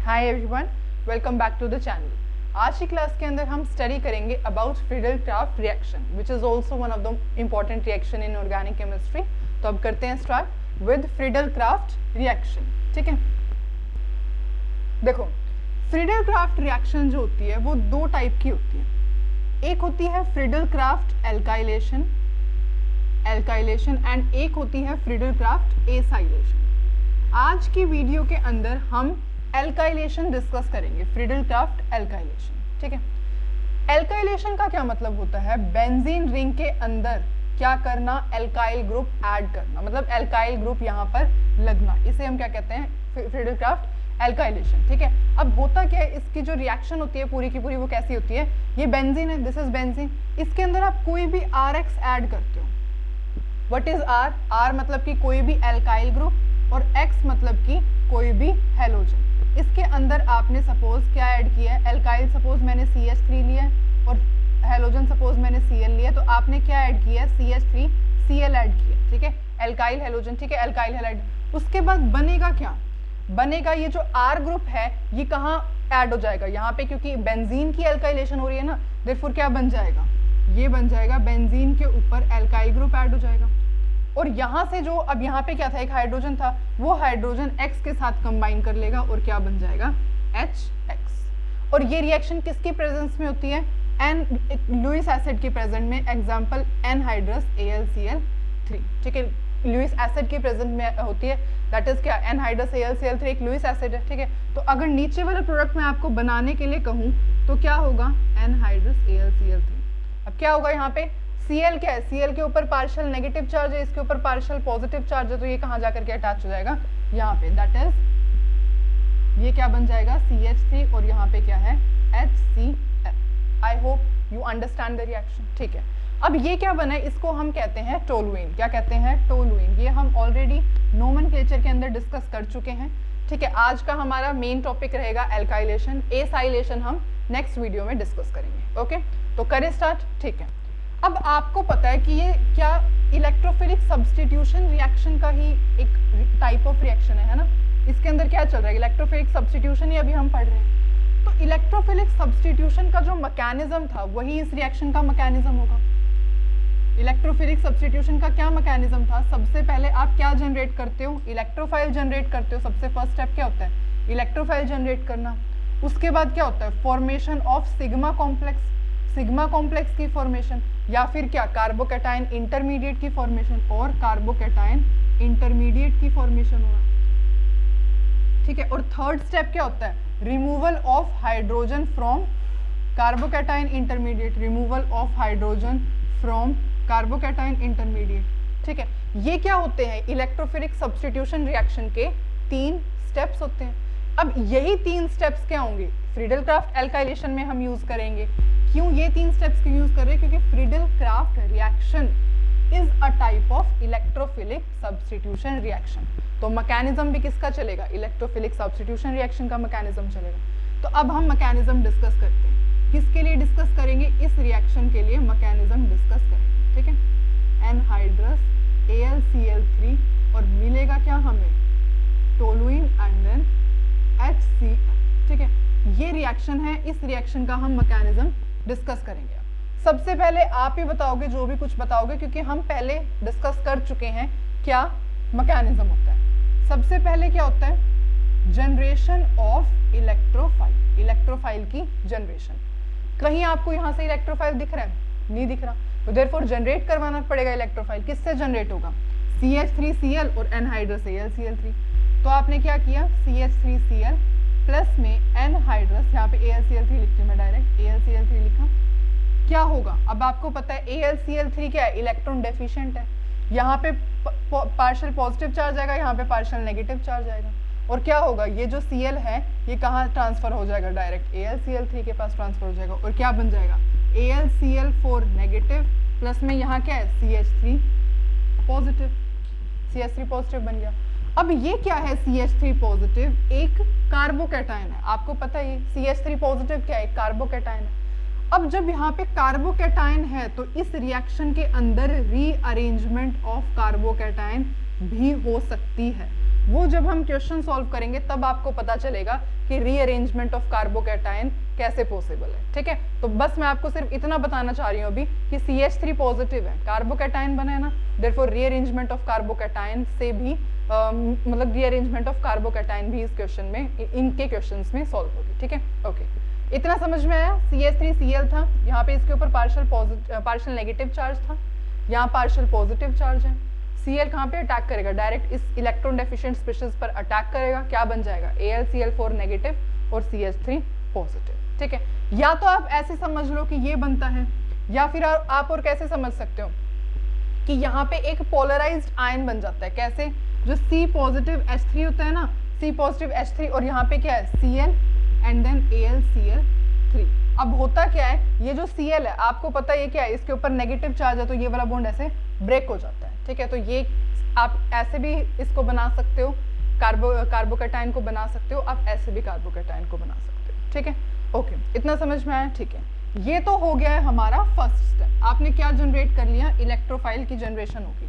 Hi everyone, welcome back to the channel. आज की class के अंदर हम स्टडी करेंगे about Friedel Crafts reaction which is also one of the important reaction in organic chemistry. तो अब करते हैं स्टार्ट विद फ्रीडल-क्राफ्ट रिएक्शन। ठीक है, देखो फ्रीडल-क्राफ्ट रिएक्शन जो होती है वो दो टाइप की होती है। एक होती है फ्रीडल-क्राफ्ट एल्काइलेशन एंड एक होती है फ्रीडल-क्राफ्ट एसाइलेशन। आज की वीडियो के अंदर हम एल्काइलेशन डिस्कस करेंगे, फ्रीडल-क्राफ्ट एल्काइलेशन। ठीक है, एल्काइलेशन का क्या मतलब होता है? बेंजीन रिंग के अंदर क्या करना? एल्काइल ग्रुप ऐड करना, मतलब एल्काइल ग्रुप यहाँ पर लगना, इसे हम क्या कहते हैं? Friedel-Crafts alkylation. ठीक है, अब होता क्या है, इसकी जो रिएक्शन होती है पूरी की पूरी वो कैसी होती है? ये बेंजीन है, दिस इज बेंजीन, इसके अंदर आप कोई भी RX ऐड करते हो। व्हाट इज R मतलब कि कोई भी एल्काइल ग्रुप और X मतलब कि कोई भी हेलोजन। इसके अंदर आपने सपोज क्या ऐड किया है? एल्काइल सपोज मैंने CH3 लिया है और हेलोजन सपोज मैंने Cl लिया, तो आपने क्या ऐड किया? CH3Cl ऐड किया। ठीक है, एल्काइल हेलोजन। ठीक है, एल्काइल हैलाइड। उसके बाद बनेगा क्या? बनेगा ये जो R ग्रुप है ये कहाँ ऐड हो जाएगा? यहाँ पे, क्योंकि बेंजीन की एल्काइलेशन हो रही है ना, देयरफॉर क्या बन जाएगा? ये बन जाएगा बेंजीन के ऊपर एल्काइल ग्रुप ऐड हो जाएगा। और यहाँ से जो अब यहाँ पे क्या था, एक हाइड्रोजन था, वो हाइड्रोजन X के साथ कंबाइन कर लेगा और क्या बन जाएगा? HX। और ये रिएक्शन किसकी प्रेजेंस में होती है? लुईस एसिड की प्रेजेंट में, एग्जाम्पल एनहाइड्रस AlCl3। ठीक है, लुईस एसिड की प्रेजेंट में होती है, दैट इज क्या? एनहाइड्रस AlCl3 एक लुईस एसिड है। ठीक है, तो अगर नीचे वाले प्रोडक्ट में आपको बनाने के लिए कहूँ तो क्या होगा? Anhydrous AlCl3। अब क्या होगा यहाँ पे? Cl क्या है? Cl के ऊपर पार्शियल नेगेटिव चार्ज है, इसके ऊपर पार्शियल पॉजिटिव चार्ज है, तो ये कहाँ जाकर के अटैच हो जाएगा? यहाँ पे, दैट इज ये क्या बन जाएगा? CH3 और यहाँ पे क्या है? HCl। I hope you understand the reaction. ठीक है, अब ये क्या बना है? इसको हम कहते हैं टोलुइन। क्या कहते हैं? टोलुइन। ये हम ऑलरेडी नोमेनक्लेचर के अंदर डिस्कस कर चुके हैं। ठीक है, आज का हमारा मेन टॉपिक रहेगा एल्काइलेशन। एसाइलेशन हम नेक्स्ट वीडियो में डिस्कस करेंगे। ओके, तो करें स्टार्ट। ठीक है, अब आपको पता है कि ये क्या इलेक्ट्रोफिलिक सब्स्टिट्यूशन रिएक्शन का ही एक टाइप ऑफ रिएक्शन है ना? इसके अंदर क्या चल रहा है? इलेक्ट्रोफिलिक सब्स्टिट्यूशन ही अभी हम पढ़ रहे हैं। तो इलेक्ट्रोफिलिक सब्स्टिट्यूशन का जो मैकेनिज्म था वही इस रिएक्शन का मैकेनिज्म होगा। इलेक्ट्रोफिलिक सब्स्टिट्यूशन का क्या मैकेनिज्म था? सबसे पहले आप क्या जनरेट करते हो? इलेक्ट्रोफाइल जनरेट करते हो। सबसे फर्स्ट स्टेप क्या होता है? इलेक्ट्रोफाइल जनरेट करना। उसके बाद क्या होता है? Formation of sigma complex, sigma complex की फॉर्मेशन, या फिर क्या? कार्बोकैटायन इंटरमीडिएट की फॉर्मेशन और कार्बोकैटायन इंटरमीडिएट की फॉर्मेशन होना। ठीक है, और थर्ड स्टेप क्या होता है? Removal of hydrogen from carbocation intermediate, removal of hydrogen from carbocation intermediate. ठीक है, ये क्या होते हैं? इलेक्ट्रोफिलिक सब्स्टिट्यूशन रिएक्शन के 3 स्टेप्स होते हैं। अब यही 3 स्टेप्स क्या होंगे? फ्रीडल-क्राफ्ट एल्काइलेशन में हम यूज करेंगे। क्यों ये 3 स्टेप्स क्यों यूज कर रहे हैं? क्योंकि Friedel-Crafts reaction is a type of electrophilic substitution reaction. तो मैकेनिज्म भी किसका चलेगा? इलेक्ट्रोफिलिक सब्स्टिट्यूशन रिएक्शन का मैकेनिज्म चलेगा। तो अब हम मैकेनिज्म डिस्कस करते हैं। किसके लिए डिस्कस करेंगे? इस रिएक्शन के लिए मैकेनिज्म डिस्कस करेंगे। ठीक है, एनहाइड्रस AlCl3 और मिलेगा क्या हमें? Toluene and then HCl। ठीक है, ये रिएक्शन है, इस रिएक्शन का हम मैकेनिज्म डिस्कस करेंगे। सबसे पहले आप ही बताओगे, जो भी कुछ बताओगे, क्योंकि हम पहले डिस्कस कर चुके हैं क्या मैकेनिज्म होता है। सबसे पहले क्या होता है? जनरेशन ऑफ इलेक्ट्रोफाइल, इलेक्ट्रोफाइल की जनरेशन। कहीं आपको यहाँ से इलेक्ट्रोफाइल दिख रहा है? नहीं दिख रहा, तो देयरफॉर जनरेट करवाना पड़ेगा इलेक्ट्रोफाइल। किससे जनरेट होगा? CH3Cl और एनहाइड्रस AlCl3। तो आपने क्या किया? CH3Cl प्लस में एनहाइड्रस, यहाँ पे AlCl3 लिखती हूँ मैं, डायरेक्ट AlCl3 लिखा। क्या होगा? अब आपको पता है AlCl3 क्या है? इलेक्ट्रॉन डेफिशिएंट है। यहाँ पे पार्शियल पॉजिटिव चार्ज आएगा, यहाँ पे पार्शियल नेगेटिव चार्ज आएगा, और क्या होगा? ये जो Cl है ये कहाँ ट्रांसफर हो जाएगा? डायरेक्ट AlCl3 के पास ट्रांसफर हो जाएगा, और क्या बन जाएगा? AlCl4 नेगेटिव प्लस में यहाँ क्या है? CH3 पॉजिटिव, CH3 पॉजिटिव बन गया। अब ये क्या है? CH3 पॉजिटिव एक कार्बोकैटायन है। आपको पता है CH3 पॉजिटिव क्या है? कार्बोकैटायन है। अब जब यहाँ पे कार्बोकैटायन है तो इस रिएक्शन के अंदर रीअरेंजमेंट ऑफ कार्बोकैटायन भी हो सकती है। वो जब हम क्वेश्चन सॉल्व करेंगे तब आपको पता चलेगा कि रीअरेंजमेंट ऑफ कार्बोकैटायन कैसे पॉसिबल है। ठीक है, तो बस मैं आपको सिर्फ इतना बताना चाह रही हूँ अभी कि CH3 पॉजिटिव है, कार्बोकैटायन बना है ना, देयरफॉर रीअरेंजमेंट ऑफ कार्बोकैटायन से भी मतलब रीअरेंजमेंट ऑफ कार्बोकैटायन भी इस क्वेश्चन में, इनके क्वेश्चंस में सॉल्व होगी। ठीक है, ओके, इतना समझ में आया। CH3Cl था, यहाँ पे इसके ऊपर पार्शियल नेगेटिव चार्ज था, यहाँ पार्शियल पॉजिटिव चार्ज है। Cl कहाँ पे अटैक करेगा, डायरेक्ट इस इलेक्ट्रॉन डेफिशिएंट स्पीशीज पर अटैक करेगा, क्या बन जाएगा AlCl4 नेगेटिव और CH3 पॉजिटिव। ठीक है, या तो आप ऐसे समझ लो कि ये बनता है, या फिर आप और कैसे समझ सकते हो कि यहाँ पे एक पोलराइज्ड आयन बन जाता है। कैसे, जो C पॉजिटिव H3 होता है ना, C पॉजिटिव H3 और यहाँ पे क्या है Cl एंड देन AlCl3। अब होता क्या है, ये जो Cl है आपको पता है ये क्या है, इसके ऊपर नेगेटिव चार्ज है, तो ये वाला बॉन्ड ऐसे ब्रेक हो जाता है। ठीक है, तो ये आप ऐसे भी इसको बना सकते हो, कार्बोकैटायन को बना सकते हो, आप ऐसे भी कार्बोकैटायन को बना सकते हो। ठीक है, ओके, इतना समझ में आया। ठीक है, ये तो हो गया है हमारा फर्स्ट स्टेप। आपने क्या जनरेट कर लिया, इलेक्ट्रोफाइल की जनरेशन होगी।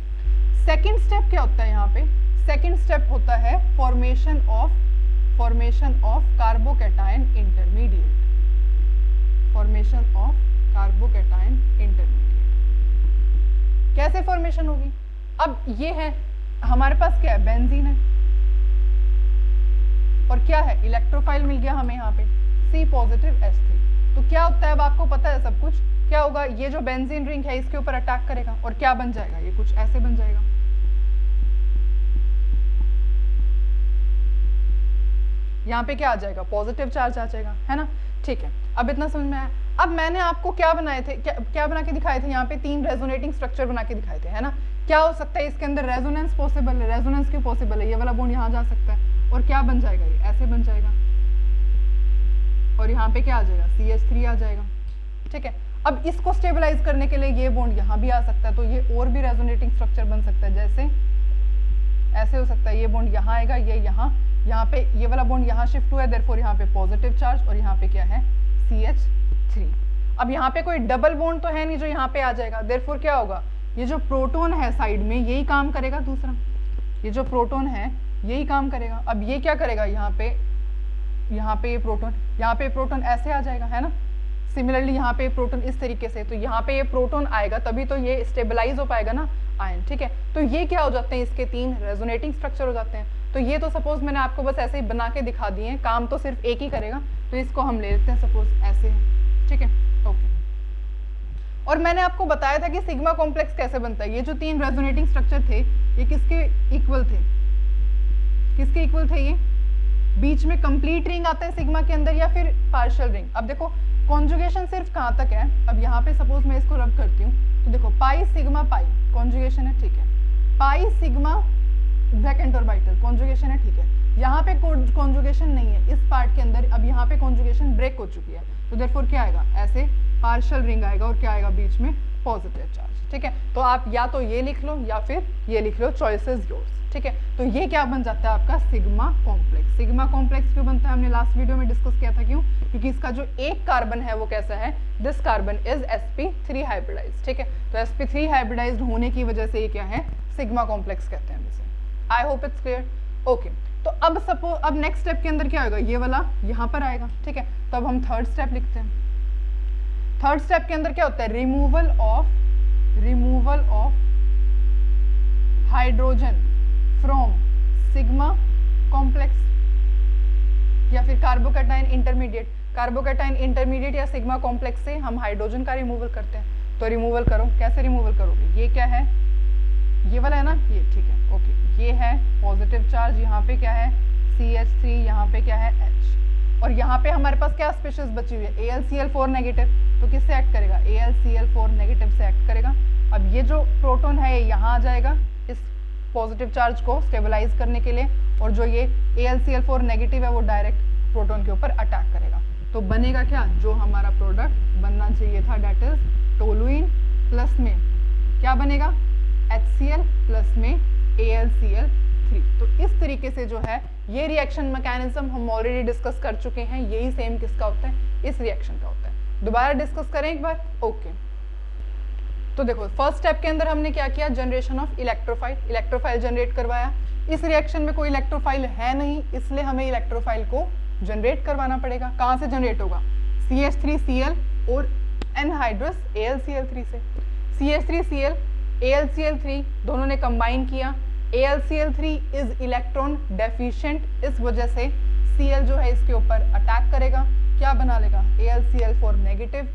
सेकेंड स्टेप क्या होता है यहाँ पे, सेकेंड स्टेप होता है formation of carbocation intermediate, formation of carbocation intermediate. कैसे फॉर्मेशन होगी, अब ये है हमारे पास क्या है, बेंजीन है, और क्या है, इलेक्ट्रोफाइल मिल गया हमें यहाँ पे C पॉजिटिव H3। तो क्या होता है, अब आपको पता है सब कुछ, क्या होगा, ये जो बेंजीन रिंग है इसके ऊपर अटैक करेगा और क्या बन जाएगा, ये कुछ ऐसे बन जाएगा। यहाँ पे क्या आ जाएगा, पॉजिटिव चार्ज आ जाएगा, है ना। ठीक है, अब इतना समझ में आया। अब मैंने आपको क्या बनाए थे, क्या बना के दिखाए थे, यहाँ पे 3 रेजोनेटिंग स्ट्रक्चर बना के दिखाए थे, है ना। क्या हो सकता है इसके अंदर, रेजोनेंस पॉसिबल है, रेजोनेंस क्यों पॉसिबल है, ये वाला बॉन्ड यहाँ जा सकता है और क्या बन जाएगा, ये ऐसे बन जाएगा और यहाँ पे क्या आ जाएगा, CH3 आ जाएगा। ठीक है, अब इसको स्टेबलाइज करने के लिए ये बॉन्ड यहाँ भी आ सकता है, तो ये और भी रेजोनेटिंग स्ट्रक्चर बन सकता है, जैसे ऐसे हो सकता है, ये बॉन्ड यहाँ आएगा, ये यहाँ पे ये वाला बॉन्ड यहाँ शिफ्ट हुआ है, देयरफॉर यहाँ पे पॉजिटिव चार्ज और यहाँ पे क्या है, CH3। अब यहाँ पे कोई डबल बॉन्ड तो है नहीं जो यहाँ पे आ जाएगा, देयरफॉर क्या होगा, ये जो प्रोटॉन है साइड में यही काम करेगा, दूसरा ये जो प्रोटॉन है यही काम करेगा। अब ये क्या करेगा, यहाँ पे ये प्रोटॉन ऐसे आ जाएगा, है ना। सिमिलरली यहाँ पे प्रोटॉन इस तरीके से, तो यहाँ पे ये प्रोटॉन आएगा तभी तो ये स्टेबलाइज हो पाएगा ना आयन। ठीक है, तो ये क्या हो जाते हैं, इसके 3 रेजोनेटिंग स्ट्रक्चर हो जाते हैं। तो ये तो सपोज मैंने आपको बस ऐसे ही बना के दिखा दिए हैं, काम तो सिर्फ एक ही करेगा, तो इसको हम ले लेते हैं सपोज ऐसे है। ठीक है, ओके। और मैंने आपको बताया था कि सिग्मा कॉम्प्लेक्स कैसे बनता है। ये जो 3 रेजोनेटिंग स्ट्रक्चर थे ये किसके इक्वल थे, किसके इक्वल थे, ये बीच में कंप्लीट रिंग आता है सिग्मा के अंदर या फिर पार्शियल रिंग। अब देखो कॉन्जुगेशन सिर्फ कहाँ तक है, अब यहाँ पे सपोज मैं इसको रब करती हूँ तो देखो पाई सिग्मा पाई कॉन्जुगेशन है, ठीक है, pi sigma vacant orbital conjugation है, ठीक है। यहाँ पे कॉन्जुगेशन नहीं है इस पार्ट के अंदर, अब यहाँ पे कॉन्जुगेशन ब्रेक हो चुकी है, तो देयरफॉर क्या आएगा, ऐसे पार्शियल रिंग आएगा और क्या आएगा बीच में, पॉजिटिव चार्ज। ठीक है, तो आप या तो ये लिख लो या फिर ये लिख लो, चॉइस इज योर्स। ठीक है, तो ये क्या बन जाता है आपका सिग्मा कॉम्प्लेक्स। सिग्मा कॉम्प्लेक्स क्यों बनता है, हमने लास्ट वीडियो में डिस्कस किया था, क्यों, क्योंकि इसका जो एक कार्बन है वो कैसा है, this carbon is sp3 hybridised. ठीक है, तो sp3 हाइब्रिडाइज्ड होने की वजह से ये क्या है, सिग्मा कॉम्प्लेक्स कहते हैं इसे। I hope it's clear, okay. तो अब सपोज अब नेक्स्ट स्टेप के अंदर क्या होगा, ये वाला यहाँ पर आएगा। ठीक है, तो अब हम थर्ड स्टेप लिखते हैं। थर्ड स्टेप के अंदर क्या होता है, removal of hydrogen from sigma complex या फिर कार्बोकैटायन इंटरमीडिएट। कार्बोकैटायन इंटरमीडिएट या सिग्मा कॉम्प्लेक्स से हम हाइड्रोजन का रिमूवल करते हैं। तो रिमूवल करो, कैसे रिमूवल करोगे, ये क्या है, ये वाला है ना, ये, ठीक है, ओके। ये है पॉजिटिव चार्ज, यहाँ पे क्या है CH3, यहाँ पे क्या है H, और यहाँ पे हमारे पास क्या स्पीशीज बची हुई है, AlCl4 नेगेटिव, तो किससे एक्ट करेगा, AlCl4 नेगेटिव से एक्ट करेगा। अब ये जो प्रोटॉन है ये यहाँ आ जाएगा इस पॉजिटिव चार्ज को स्टेबलाइज करने के लिए, और जो ये AlCl4 नेगेटिव है वो डायरेक्ट प्रोटॉन के ऊपर अटैक करेगा। तो बनेगा क्या, जो हमारा प्रोडक्ट बनना चाहिए था, डेट इज टोलुइन प्लस में क्या बनेगा, HCl प्लस में AlCl3। तो इस तरीके से जो है ये रिएक्शन मैकेनिज्म हम ऑलरेडी डिस्कस कर चुके हैं, यही सेम किसका होता है, इस रिएक्शन का होता है। दोबारा डिस्कस करें एक बार, ओके। तो देखो फर्स्ट स्टेप के अंदर हमने क्या किया, generation of electrophile, electrophile generate करवाया। इस रिएक्शन में कोई इलेक्ट्रोफाइल है नहीं, इसलिए हमें इलेक्ट्रोफाइल को जनरेट करवाना पड़ेगा। कहाँ से जनरेट होगा, CH3Cl और एनहाइड्रस AlCl3 से। CH3Cl AlCl3 दोनों ने कंबाइन किया, AlCl3 इज इलेक्ट्रॉन डेफिशिएंट, इस वजह से Cl जो है इसके ऊपर अटैक करेगा, क्या बना लेगा, AlCl4 नेगेटिव,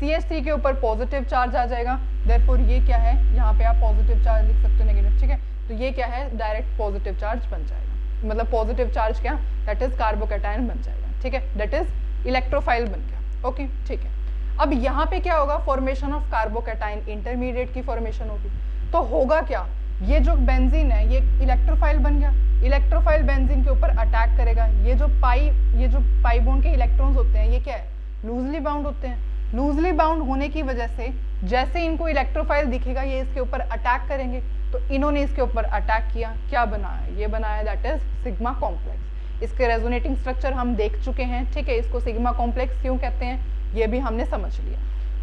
CH3 के ऊपर पॉजिटिव चार्ज आ जाएगा, देयरफॉर ये क्या है, यहाँ पे आप पॉजिटिव चार्ज लिख सकते हो नेगेटिव, ठीक है। तो ये क्या है, डायरेक्ट पॉजिटिव चार्ज बन जाएगा, मतलब पॉजिटिव चार्ज क्या, दैट इज कार्बोकैटायन बन जाएगा, ठीक है, दैट इज इलेक्ट्रोफाइल बन गया, ओके ठीक है। अब यहाँ पे क्या होगा, फॉर्मेशन ऑफ कार्बोकैटायन इंटरमीडिएट की फॉर्मेशन होगी। तो होगा क्या, ये जो बेंजीन है ये इलेक्ट्रोफाइल बन गया, इलेक्ट्रोफाइल बेंजीन के ऊपर अटैक करेगा। ये जो पाई बॉन्ड के इलेक्ट्रॉन्स होते हैं ये क्या है, लूजली बाउंड होते हैं। लूजली बाउंड होने की वजह से जैसे इनको इलेक्ट्रोफाइल दिखेगा ये इसके ऊपर अटैक करेंगे, तो इन्होंने इसके ऊपर अटैक किया, क्या बनाया, ये बनाया दैट इज सिग्मा कॉम्प्लेक्स। इसके रेजोनेटिंग स्ट्रक्चर हम देख चुके हैं, ठीक है, इसको सिग्मा कॉम्प्लेक्स क्यों कहते हैं ये भी हमने समझ लिया।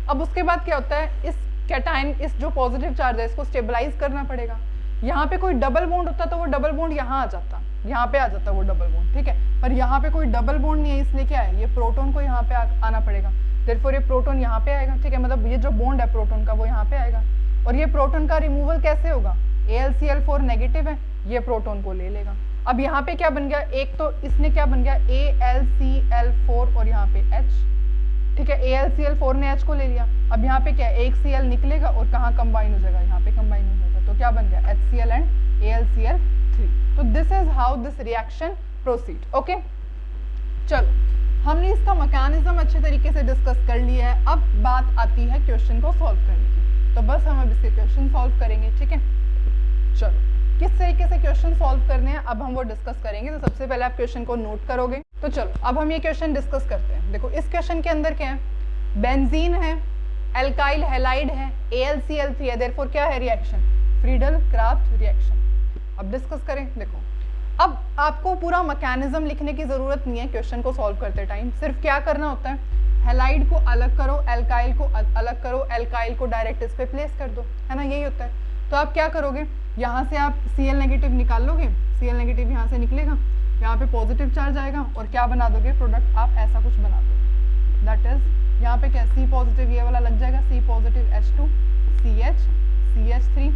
अब उसके बाद क्या होता है, इस कैटायन, इस जो पॉजिटिव चार्ज है इसको स्टेबलाइज करना पड़ेगा। यहाँ पे कोई डबल बॉन्ड होता तो वो डबल बॉन्ड यहाँ आ जाता, यहाँ पे आ जाता वो डबल बॉन्ड, ठीक है, पर यहाँ पे कोई डबल बॉन्ड नहीं है, इसलिए क्या है, ये प्रोटॉन को यहाँ पे आना पड़ेगा, देयरफॉर ये प्रोटॉन यहाँ पे आएगा, ठीक है, मतलब ये जो बॉन्ड है प्रोटॉन का वो यहाँ पे आएगा। और ये प्रोटॉन का रिमूवल कैसे होगा, AlCl4 नेगेटिव है, ये प्रोटॉन को ले लेगा। अब यहाँ पे क्या बन गया, एक तो इसने क्या बन गया, AlCl4 और यहाँ पे H, ठीक है, AlCl4 ने H को ले लिया। अब यहाँ पे क्या है, एक Cl निकलेगा और कहाँ कंबाइन हो जाएगा, यहाँ पे कंबाइन हो जाएगा, तो क्या बन गया, HCl एंड AlCl3। तो this is how this reaction proceed, okay. चलो हमने इसका मैकेनिज्म अच्छे तरीके से डिस्कस कर लिया है, अब बात आती है क्वेश्चन को सॉल्व करने की। तो बस हम अब इसके क्वेश्चन सॉल्व करेंगे, ठीक है। चलो किस तरीके से क्वेश्चन सॉल्व करने हैं अब हम वो डिस्कस करेंगे। तो सबसे पहले आप क्वेश्चन को नोट करोगे। तो चलो अब हम ये क्वेश्चन डिस्कस करते हैं। देखो इस क्वेश्चन के अंदर क्या है, बेंजीन है, एल्काइल हैलाइड है, AlCl3 है, देयरफॉर क्या है रिएक्शन, फ्रीडल क्राफ्ट रिएक्शन। अब डिस्कस करें। देखो अब आपको पूरा मैकेनिज्म लिखने की जरूरत नहीं है क्वेश्चन को सॉल्व करते टाइम, सिर्फ क्या करना होता है, हैलाइड को अलग करो, एल्काइल को अलग करो, एल्काइल को डायरेक्ट इस पे प्लेस कर दो, है ना, यही होता है। तो आप क्या करोगे, यहाँ से आप Cl नेगेटिव निकाल लोगे, Cl नेगेटिव यहाँ से निकलेगा, यहाँ पे पॉजिटिव चार्ज आएगा और क्या बना दोगे, प्रोडक्ट आप ऐसा कुछ बना दोगे, दैट इज यहाँ पे क्या C पॉजिटिव ये वाला लग जाएगा, C positive H2 CH CH3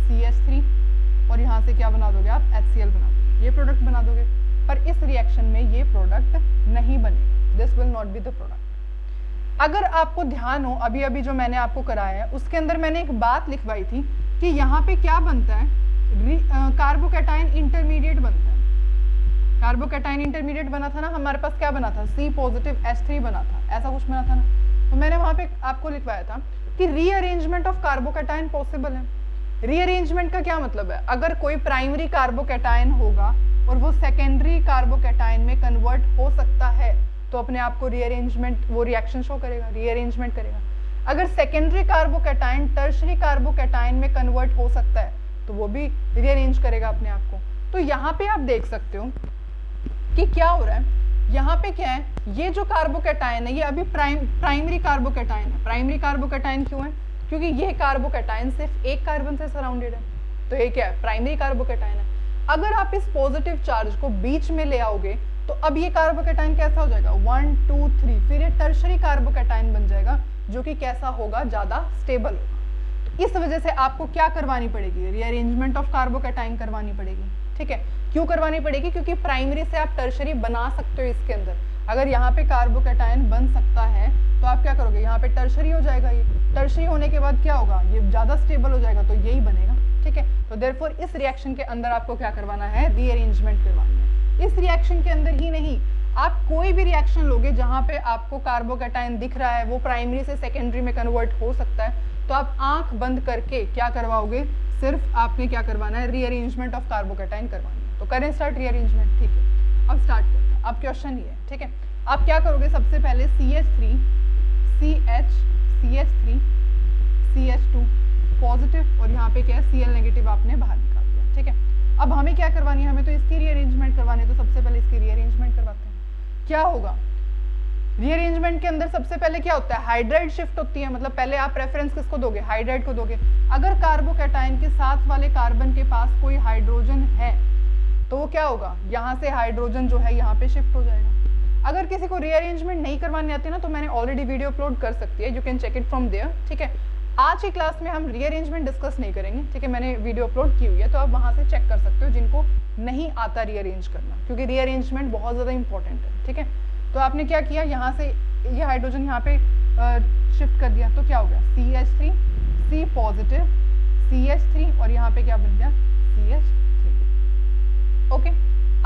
CH3 और यहाँ से क्या बना दोगे आप, HCl बना दोगे, ये प्रोडक्ट बना दोगे। पर इस रिएक्शन में ये प्रोडक्ट नहीं बनेगा, this will not be the product. अगर आपको ध्यान हो अभी अभी जो मैंने आपको कराया है उसके अंदर मैंने एक बात लिखवाई थी कि यहाँ पे क्या बनता है, कार्बोकैटायन इंटरमीडिएट बनता है। कार्बोकैटायन इंटरमीडिएट बना था ना, हमारे पास क्या बना था, C पॉजिटिव H3 बना था, ऐसा कुछ बना था ना। तो मैंने वहाँ पे आपको लिखवाया था कि रीअरेंजमेंट ऑफ कार्बोकैटायन पॉसिबल है। रीअरेंजमेंट का क्या मतलब है, अगर कोई प्राइमरी कार्बोकैटायन होगा और वो सेकेंडरी कार्बोकैटायन में कन्वर्ट हो सकता है तो अपने आप को रीअरेंजमेंट, वो रिएक्शन शो करेगा, रीअरेंजमेंट करेगा। अगर सेकेंडरी कार्बोकैटायन टर्शरी कार्बोकैटायन में कन्वर्ट हो सकता है तो वो भी रीअरेंज करेगा अपने आप को। तो यहाँ पे आप देख सकते हो कि क्या हो रहा है, यहाँ पे क्या है, ये जो कार्बोकैटायन है ये अभी प्राइमरी कार्बोकैटायन है। प्राइमरी कार्बोकैटायन क्यों है, क्योंकि ये कार्बोकैटायन सिर्फ एक कार्बन से सराउंडेड है, तो ये क्या है, प्राइमरी कार्बोकैटायन है। अगर आप इस पॉजिटिव चार्ज को बीच में ले आओगे तो अब ये कार्बोकैटायन कैसा हो जाएगा, 1 2 3, फिर ये टर्शरी कार्बोकैटायन बन जाएगा जो कि कैसा होगा, ज्यादा स्टेबल होगा। तो इस वजह से आपको क्या करवानी पड़ेगी, रीअरेंजमेंट ऑफ कार्बोकैटायन करवानी पड़ेगी, ठीक है। क्यों करवानी पड़ेगी, क्योंकि प्राइमरी से आप टर्शरी बना सकते हो इसके अंदर। अगर यहाँ पे कार्बोकैटायन बन सकता है तो आप क्या करोगे, यहाँ पे टर्शरी हो जाएगा, ये टर्शरी होने के बाद क्या होगा, ये ज्यादा स्टेबल हो जाएगा, तो यही बनेगा, ठीक है। तो देयरफॉर इस रिएक्शन के अंदर आपको क्या करवाना है, रीअरेंजमेंट करवानी है। इस रिएक्शन के अंदर ही नहीं, आप कोई भी रिएक्शन लोगे जहाँ पे आपको कार्बोकैटायन दिख रहा है वो प्राइमरी से सेकेंडरी में कन्वर्ट हो सकता है, तो आप आंख बंद करके क्या करवाओगे, सिर्फ आपने क्या करवाना है, रीअरेंजमेंट ऑफ कार्बोकैटायन करवानी है। तो करें स्टार्ट रीअरेंजमेंट, ठीक है। अब स्टार्ट करते हैं। अब क्वेश्चन ये है, ठीक है। आप क्या करोगे, सबसे पहले CH3 CH CH3 CH2 positive और यहाँ पे क्या है, Cl नेगेटिव आपने बाहर निकाल दिया, ठीक है। अब हमें क्या करवानी है, हमें तो इसकी रीअरेंजमेंट करवानी है, तो सबसे पहले इसकी रीअरेंजमेंट करवाते हैं। क्या होगा, रीअरेंजमेंट के अंदर सबसे पहले क्या होता है, हाइड्राइड शिफ्ट होती है, मतलब पहले आप प्रेफरेंस किसको दोगे, हाइड्राइड को दोगे। अगर कार्बोकैटायन के साथ वाले कार्बन के पास कोई हाइड्रोजन है तो वो क्या होगा, यहाँ से हाइड्रोजन जो है यहाँ पे शिफ्ट हो जाएगा। अगर किसी को रीअरेंजमेंट नहीं करवानी आती ना तो मैंने ऑलरेडी वीडियो अपलोड कर सकती है, you can check it from there, ठीक है। आज की क्लास में हम रीअरेंजमेंट डिस्कस नहीं करेंगे, ठीक है, मैंने वीडियो अपलोड की हुई है तो आप वहाँ से चेक कर सकते हो जिनको नहीं आता रीअरेंज करना, क्योंकि रीअरेंजमेंट बहुत ज़्यादा इंपॉर्टेंट है, ठीक है। तो आपने क्या किया, यहाँ से ये हाइड्रोजन यहाँ पे शिफ्ट कर दिया तो क्या हो गया, CH3, C पॉजिटिव, CH3 और यहाँ पे क्या बन गया, CH3। ओके,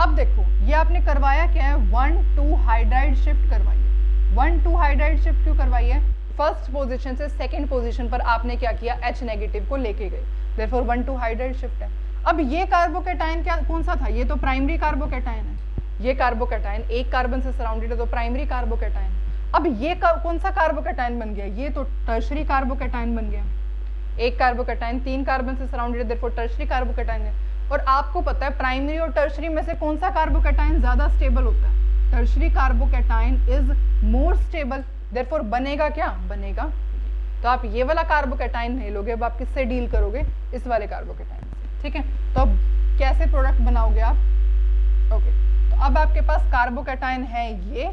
अब देखो ये आपने करवाया क्या है, 1,2 हाइड्राइड शिफ्ट करवाई है। 1,2 हाइड्राइड शिफ्ट क्यों करवाई है, फर्स्ट पोजीशन से सेकंड पोजीशन पर आपने क्या किया, H नेगेटिव को लेके गए, देयरफॉर 1,2 हाइड्राइड शिफ्ट है। अब ये कार्बोकैटायन क्या कौन सा था, ये तो प्राइमरी कार्बोकैटायन है, ये कार्बोकैटायन एक कार्बन से सराउंडेड है तो प्राइमरी कार्बोकैटायन। अब ये कौन सा कार्बोकैटायन बन गया, ये तो टर्शरी कार्बोकैटायन बन गया। एक कार्बोकैटायन 3 कार्बन से सराउंडेड है, देयरफॉर टर्शरी कार्बोकैटायन है। और आपको पता है प्राइमरी और टर्शरी में से कौन सा कार्बोकैटायन ज्यादा स्टेबल होता है, tertiary carbocation is more stable, therefore बनेगा क्या, बनेगा। तो आप ये वाला कार्बोकैटायन नहीं लोगे, अब आप किससे डील करोगे, इस वाले कार्बोकैटायन से, ठीक है। तो अब कैसे प्रोडक्ट बनाओगे आप, ओके। तो अब आपके पास कार्बोकैटायन है ये,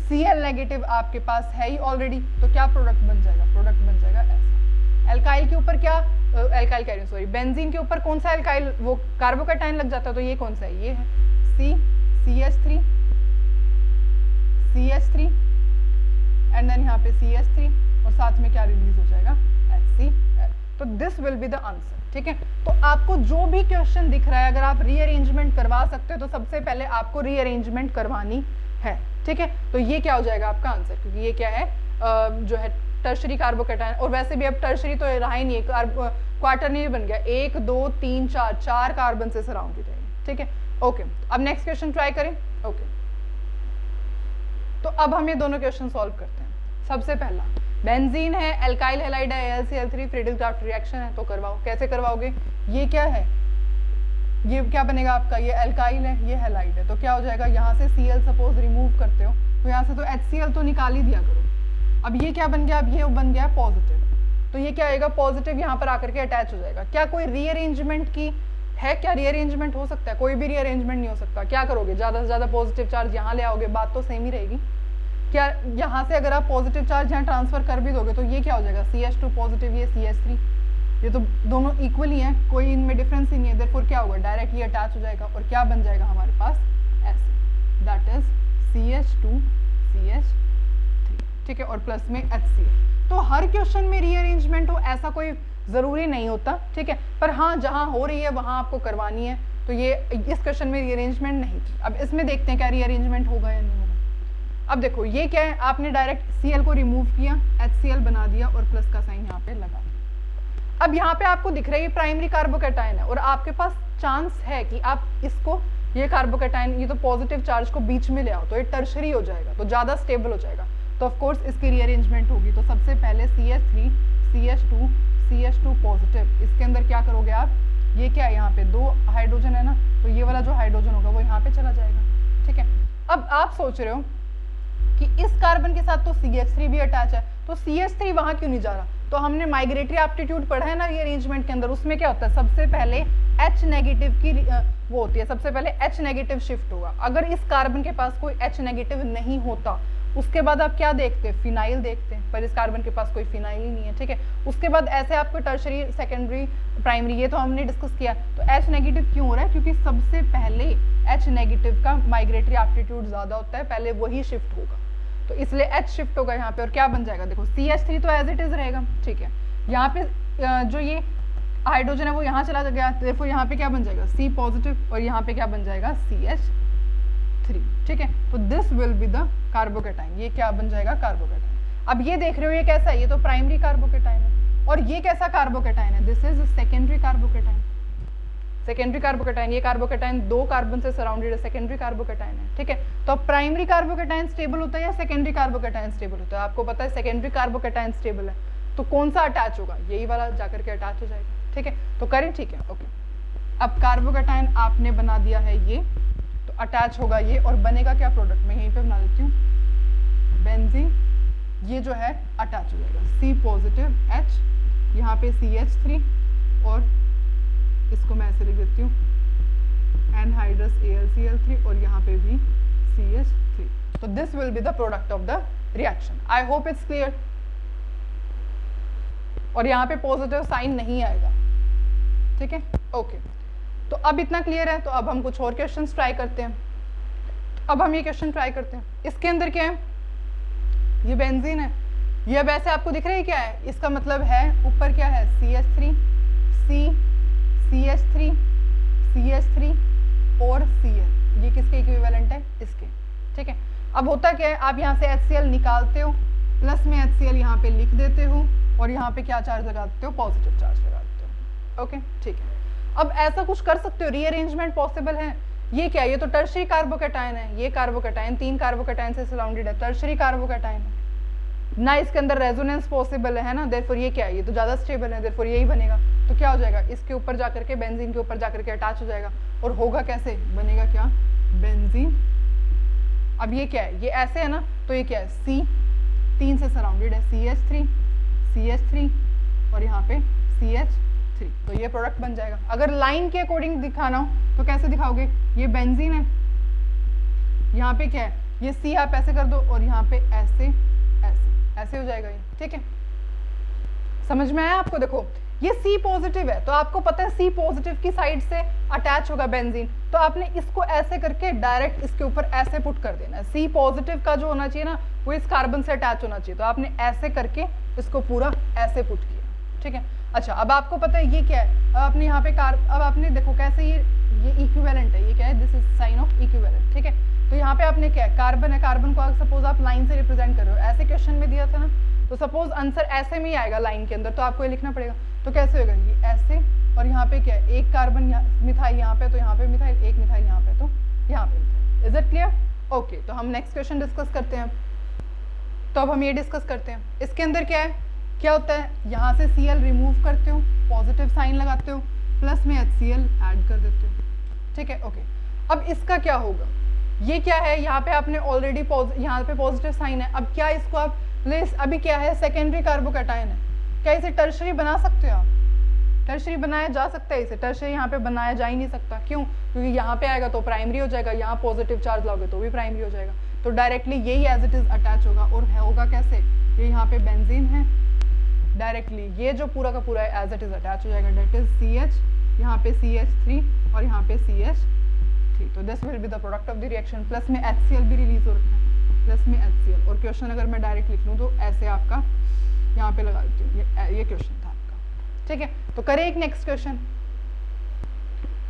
Cl नेगेटिव आपके पास है ही ऑलरेडी, तो क्या प्रोडक्ट बन जाएगा, प्रोडक्ट बन जाएगा ऐसा। एल्काइल के ऊपर क्या, एल्काइल कह रही हूँ सॉरी, बेंजीन के ऊपर कौन सा एल्काइल वो कार्बोकैटायन लग जाता है, तो ये कौन सा है, ये है CH3 एंड देन यहाँ पे CH3 और साथ में क्या रिलीज हो जाएगा, HCl। तो this will be the answer, ठीक है। तो आपको जो भी क्वेश्चन दिख रहा है अगर आप रीअरेंजमेंट करवा सकते हो तो सबसे पहले आपको रीअरेंजमेंट करवानी है, ठीक है। तो ये क्या हो जाएगा आपका आंसर, क्योंकि ये क्या है जो है टर्शरी कार्बोकैटायन, और वैसे भी अब टर्शरी तो रहा ही नहीं, क्वार्टरनरी बन गया, 1 2 3 4 कार्बन से सराउंडेड है, ठीक है। ओके, अब नेक्स्ट क्वेश्चन ट्राई करें। ओके, तो अब हम ये दोनों क्वेश्चन सॉल्व करते हैं। सबसे पहला बेंजीन है, एल्काइल हैलाइड है, AlCl3 फ्रीडल क्राफ्ट रिएक्शन है, तो करवाओ। कैसे करवाओगे, ये क्या है, ये क्या बनेगा आपका, ये एल्काइल है, ये हैलाइड है, तो क्या हो जाएगा, यहाँ से Cl सपोज रिमूव करते हो तो यहाँ से तो HCl तो निकाल ही दिया करो। अब ये क्या बन गया, अब ये बन गया पॉजिटिव, तो ये क्या आएगा, पॉजिटिव यहाँ पर आकर के अटैच हो जाएगा। क्या कोई रीअरेंजमेंट की है, क्या रीअरेंजमेंट हो सकता है, कोई भी रीअरेंजमेंट नहीं हो सकता। क्या करोगे, ज़्यादा से ज़्यादा पॉजिटिव चार्ज यहाँ ले आओगे, बात तो सेम ही रहेगी। क्या यहाँ से अगर आप पॉजिटिव चार्ज यहाँ ट्रांसफर कर भी दोगे तो ये क्या हो जाएगा, CH2 पॉजिटिव, ये CH3, ये तो दोनों इक्वल ही हैं, कोई इनमें डिफरेंस ही नहीं है, देयरफॉर क्या होगा, डायरेक्ट ये अटैच हो जाएगा और क्या बन जाएगा हमारे पास ऐसे, दैट इज CH2 CH3, ठीक है, और प्लस में HCl। तो हर क्वेश्चन में रीअरेंजमेंट हो ऐसा कोई ज़रूरी नहीं होता, ठीक है, पर हाँ जहाँ हो रही है वहाँ आपको करवानी है। तो ये इस क्वेश्चन में रीअरेंजमेंट नहीं थी। अब इसमें देखते हैं क्या रीअरेंजमेंट होगा या नहीं होगा। अब देखो ये क्या है, आपने डायरेक्ट Cl को रिमूव किया, HCl बना दिया और प्लस का साइन यहाँ पे लगा दिया। अब यहाँ पे आपको दिख रहा है ये प्राइमरी कार्बोकैटायन है और आपके पास चांस है कि आप इसको, ये कार्बोकैटायन, ये तो पॉजिटिव चार्ज को बीच में ले आओ तो ये टर्शरी हो जाएगा, तो ज़्यादा स्टेबल हो जाएगा, तो ऑफ कोर्स इसकी रीअरेंजमेंट होगी। तो सबसे पहले CH3 CH2 पॉजिटिव, इसके अंदर क्या करोगे आप, ये क्या है, यहाँ पे 2 हाइड्रोजन है ना, तो ये वाला जो हाइड्रोजन होगा वो यहाँ पे चला जाएगा, ठीक है। अब आप सोच रहे हो कि इस कार्बन के साथ तो CH3 भी अटैच है, तो CH3 वहां क्यों नहीं जा रहा। तो हमने माइग्रेटरी एप्टीट्यूड पढ़ा है ना रीअरेंजमेंट के अंदर, उसमें क्या होता है, सबसे पहले H नेगेटिव की वो होती है, सबसे पहले H नेगेटिव शिफ्ट होगा। अगर इस कार्बन के पास कोई H नेगेटिव नहीं होता उसके बाद आप क्या देखते हैं, फिनाइल देखते हैं, पर इस कार्बन के पास कोई फिनाइल ही नहीं है, ठीक है। उसके बाद ऐसे आपको टर्शरी, सेकेंडरी, प्राइमरी, ये तो हमने डिस्कस किया। तो H नेगेटिव क्यों हो रहा है, क्योंकि सबसे पहले H नेगेटिव का माइग्रेटरी एप्टीट्यूड ज्यादा होता है, पहले वही शिफ्ट होगा, तो इसलिए H शिफ्ट होगा यहाँ पे और क्या बन जाएगा, देखो CH3 तो एज इट इज रहेगा, ठीक है। यहाँ पे जो ये हाइड्रोजन है वो यहाँ चला गया, देखो यहाँ पे क्या बन जाएगा, C पॉजिटिव और यहाँ पे क्या बन जाएगा, CH3, ठीक है। तो this will be the carbocation, ये क्या बन जाएगा, कार्बोकैटायन। अब ये देख रहे हो ये कैसा है, ये तो प्राइमरी कार्बोकैटायन है, और ये कैसा कार्बोकैटायन है, this is secondary carbocation. Secondary carbocation, ये कार्बोकैटायन 2 कार्बन से सराउंडेड है, सेकेंडरी कार्बोकैटायन है, ठीक है। तो अब प्राइमरी कार्बोकैटायन स्टेबल होता है या सेकेंडरी कार्बोकैटायन स्टेबल होता है, आपको पता है सेकेंडरी कार्बोकैटायन स्टेबल है, तो कौन सा अटैच होगा, यही वाला जाकर के अटैच हो जाएगा, ठीक है। तो करें, ठीक है, ओके। अब कार्बोकैटायन आपने बना दिया है ये, तो अटैच होगा ये और बनेगा क्या प्रोडक्ट, मैं यहीं पे बना देती हूँ, बेंजीन ये जो है अटैच हो जाएगा, C पॉजिटिव H, यहाँ पे CH3 और इसको मैं ऐसे लिख देती हूँ एनहाइड्रस AlCl3 और यहाँ पे भी CH3. तो this will be the product of the reaction. I hope it's clear. और यहाँ पे पॉजिटिव साइन नहीं आएगा, ठीक है, ओके. तो अब इतना क्लियर है. तो अब हम कुछ और क्वेश्चंस ट्राई करते हैं. अब हम ये क्वेश्चन ट्राई करते हैं. इसके अंदर क्या है, ये बेंजीन है, ये अब ऐसे आपको दिख रहा है क्या है, इसका मतलब है ऊपर क्या है CH3 C CH3 CH3 और Cl, ये किसके इक्विवेलेंट है, इसके, ठीक है. अब होता क्या है, आप यहाँ से HCl निकालते हो, प्लस में HCl यहाँ पे लिख देते हो और यहाँ पे क्या चार्ज लगाते हो, पॉजिटिव चार्ज लगाते हो. ओके, ठीक है. अब ऐसा कुछ कर सकते हो, रीअरेंजमेंट पॉसिबल है. ये क्या है, ये तो टर्शरी कार्बोकैटायन है, ये कार्बोकैटायन 3 कार्बोकैटायन से सराउंडेड है, टर्शरी कार्बोकैटायन है ना, इसके अंदर रेजोनेंस पॉसिबल है ना. देयरफॉर ये क्या है, ये तो ज़्यादा स्टेबल है, देयरफॉर यही बनेगा. तो क्या हो जाएगा, इसके ऊपर जाकर के बेंजीन के ऊपर जाकर के अटैच हो जाएगा. और होगा कैसे, बनेगा क्या, बेंजीन. अब ये क्या है, ये ऐसे है ना, तो ये क्या है, C 3 से सराउंडेड है, CH3 और यहाँ पे CH3. तो ये प्रोडक्ट बन जाएगा. अगर लाइन के अकॉर्डिंग दिखाना हो तो कैसे दिखाओगे, ये बेंजीन है, यहाँ पे क्या है, ये C आप ऐसे कर दो और यहाँ पे ऐसे ऐसे ऐसे हो जाएगा ये, ठीक है. समझ में आया आपको. देखो ये C पॉजिटिव है, तो आपको पता है C पॉजिटिव की साइड से अटैच होगा बेंजीन, तो आपने इसको ऐसे करके डायरेक्ट इसके ऊपर ऐसे पुट कर देना है. C पॉजिटिव का जो होना चाहिए ना, वो इस कार्बन से अटैच होना चाहिए, तो आपने ऐसे करके इसको पूरा ऐसे पुट किया, ठीक है. अच्छा, अब आपको पता है ये क्या है, अब आपने यहाँ पे अब आपने देखो कैसे ये इक्विवेलेंट है, ये क्या है, this is sine of equivalent, ठीक है. तो यहाँ पे आपने क्या है, कार्बन है, कार्बन को अगर सपोज आप लाइन से रिप्रेजेंट कर रहे हो, ऐसे क्वेश्चन में दिया था ना, तो सपोज आंसर ऐसे में ही आएगा लाइन के अंदर, तो आपको ये लिखना पड़ेगा. तो कैसे होगा, ये ऐसे, और यहाँ पे क्या है, एक कार्बन मिथाइल यहाँ पे, तो यहाँ पे मिथाइल, एक मिथाइल यहाँ पे, तो यहाँ पे methyl. Is it clear? Okay. तो हम नेक्स्ट क्वेश्चन डिस्कस करते हैं. तो अब हम ये डिस्कस करते हैं. इसके अंदर क्या है, क्या होता है, यहाँ से Cl रिमूव करते हो, पॉजिटिव साइन लगाते हो, प्लस में HCl ऐड कर देते हो, ठीक है, ओके. अब इसका क्या होगा, ये क्या है, यहाँ पे आपने ऑलरेडी यहाँ पे पॉजिटिव साइन है. अब क्या इसको आप अभी क्या है, सेकेंडरी कार्बोकैटायन है, क्या इसे टर्शरी बना सकते हो आप, टर्शरी बनाया जा सकता है इसे, टर्शरी यहाँ पे बनाया जा ही नहीं सकता. क्यों, क्योंकि यहाँ पे आएगा तो प्राइमरी हो जाएगा, यहाँ पॉजिटिव चार्ज लाओगे तो भी प्राइमरी हो जाएगा, तो डायरेक्टली यही एज इट इज अटैच होगा. और होगा कैसे, ये यहाँ पे बेंजीन है, डायरेक्टली ये जो पूरा का पूरा एज इट इज अटैच हो जाएगा, डेट इज CH, यहाँ पे CH3 और यहाँ पे CH3. तो this will be the product of the reaction. Plus में HCl भी रिलीज हो रखा है, प्लस में HCl. और क्वेश्चन अगर मैं डायरेक्ट लिख लूँ तो ऐसे आपका यहाँ पे लगा देती हूँ, ये क्वेश्चन था आपका, ठीक है. तो करें एक नेक्स्ट क्वेश्चन.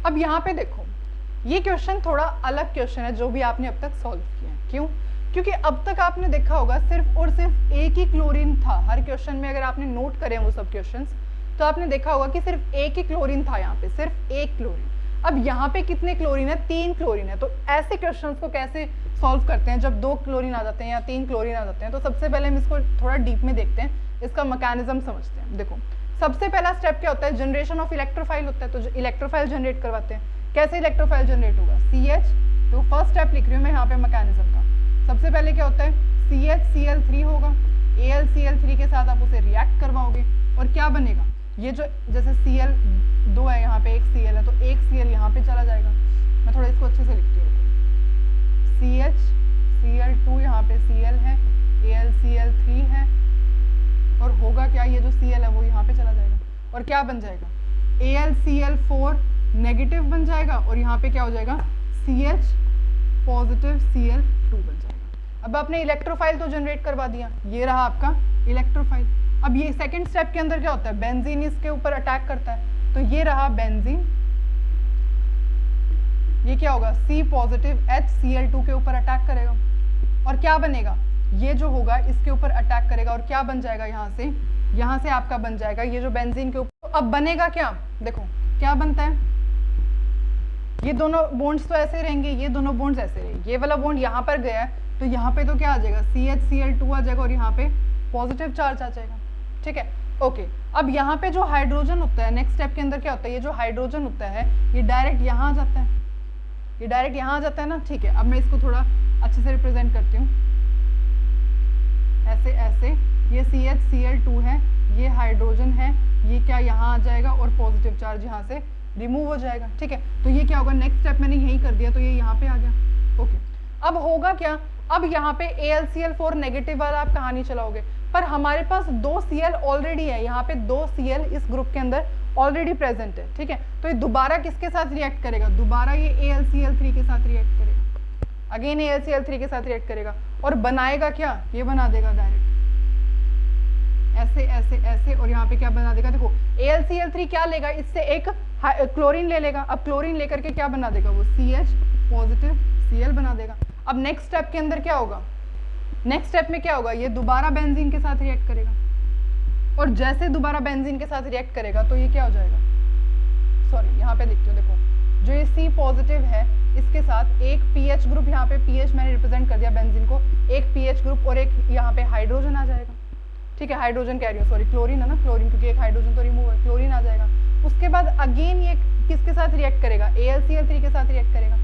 अब यहाँ पे देखो, ये क्वेश्चन थोड़ा अलग क्वेश्चन है जो भी आपने अब तक सॉल्व किया है. क्यों, क्योंकि अब तक आपने देखा होगा सिर्फ और सिर्फ एक ही क्लोरीन था हर क्वेश्चन में. अगर आपने नोट करे वो सब क्वेश्चंस, तो आपने देखा होगा कि सिर्फ एक ही क्लोरीन था, यहाँ पे सिर्फ एक क्लोरीन. अब यहाँ पे कितने क्लोरीन है, 3 क्लोरीन है. तो ऐसे क्वेश्चंस को कैसे सॉल्व करते हैं जब 2 क्लोरीन आ जाते हैं या 3 क्लोरीन आ जाते हैं. तो सबसे पहले हम इसको थोड़ा डीप में देखते हैं, इसका मैकेनिज्म समझते हैं. देखो सबसे पहला स्टेप क्या होता है, जनरेशन ऑफ इलेक्ट्रोफाइल होता है. तो इलेक्ट्रोफाइल जनरेट करवाते हैं. कैसे इलेक्ट्रोफाइल जनरेट होगा, CH. तो फर्स्ट स्टेप लिख रही हूँ मैं यहाँ पे मैकेनिज्म का. सबसे पहले क्या होता है, CHCl3 होगा, AlCl3 के साथ आप उसे रिएक्ट करवाओगे और क्या बनेगा, ये जो जैसे Cl2 है, यहाँ पे एक Cl है, तो एक Cl यहाँ पे चला जाएगा. मैं थोड़ा इसको अच्छे से लिखती हूँ. CHCl2 यहाँ पे Cl है, AlCl3 है, और होगा क्या, ये जो Cl है वो यहाँ पे चला जाएगा और क्या बन जाएगा, AlCl4 नेगेटिव बन जाएगा और यहाँ पे क्या हो जाएगा, CH पॉजिटिव Cl2 बन जाएगा. अब आपने इलेक्ट्रोफाइल तो जनरेट करवा दिया, ये रहा आपका इलेक्ट्रोफाइल. अब ये सेकंड स्टेप के अंदर क्या होता है, बेंजीन इसके ऊपर अटैक करता है. तो ये रहा बेंजीन, ये क्या होगा, C पॉजिटिव HCl2 के ऊपर अटैक करेगा और क्या बनेगा, ये जो होगा इसके ऊपर अटैक करेगा और क्या बन जाएगा, यहाँ से आपका बन जाएगा ये जो बेंजीन के ऊपर. अब बनेगा क्या, देखो क्या बनता है, ये दोनों बॉन्ड्स तो ऐसे रहेंगे, ये दोनों बॉन्ड्स ऐसे रहेंगे. ये वाला बॉन्ड यहाँ पर गया है तो यहाँ पे तो क्या आ जाएगा, CHCl2 आ जाएगा और यहाँ पे पॉजिटिव चार्ज आ जाएगा, ठीक है, ओके. अब यहाँ पे जो हाइड्रोजन होता है, नेक्स्ट स्टेप के अंदर क्या होता है, ये जो हाइड्रोजन होता है ये डायरेक्ट यहाँ आ जाता है, ये डायरेक्ट यहाँ आ जाता है ना, ठीक है. अब मैं इसको थोड़ा अच्छे से रिप्रेजेंट करती हूँ. ऐसे ऐसे, ये CH Cl2 है, ये हाइड्रोजन है, ये क्या यहाँ आ जाएगा और पॉजिटिव चार्ज यहाँ से रिमूव हो जाएगा। ठीक है, तो ये क्या होगा, नेक्स्ट स्टेप मैंने यही कर दिया तो ये यहाँ पे आ गया। ओके, अब होगा क्या, अब यहाँ पे AlCl4 नेगेटिव वाला आप कहानी चलाओगे, पर हमारे पास 2 Cl ऑलरेडी है, यहाँ पे 2 Cl इस ग्रुप के अंदर ऑलरेडी प्रेजेंट है। ठीक है, तो ये दोबारा किसके साथ रिएक्ट करेगा, दोबारा ये AlCl3 के साथ रिएक्ट करेगा, अगेन AlCl3 के साथ रिएक्ट करेगा और बनाएगा क्या, ये बना देगा डायरेक्ट ऐसे ऐसे ऐसे, और यहाँ पे क्या बना देगा, देखो AlCl3 क्या लेगा, इससे एक क्लोरीन ले लेगा, अब क्लोरीन लेकर के क्या बना देगा, वो CH पॉजिटिव Cl बना देगा। अब नेक्स्ट स्टेप के अंदर क्या होगा, नेक्स्ट स्टेप में क्या होगा, ये दोबारा बेंजीन के साथ रिएक्ट करेगा, और जैसे दोबारा बेंजीन के साथ रिएक्ट करेगा तो ये क्या हो जाएगा, सॉरी यहाँ पे लिखती हूँ, देखो जो ये C पॉजिटिव है इसके साथ एक पीएच ग्रुप, यहाँ पे पीएच मैंने रिप्रेजेंट कर दिया बेंजीन को, एक पीएच ग्रुप और एक यहाँ पे हाइड्रोजन आ जाएगा। ठीक है, हाइड्रोजन कह रही हूँ, सॉरी क्लोरीन है ना, क्लोरीन, क्योंकि एक हाइड्रोजन तो रिमूव है, क्लोरीन आ जाएगा। उसके बाद अगेन ये किसके साथ रिएक्ट करेगा, AlCl3 के साथ रिएक्ट करेगा,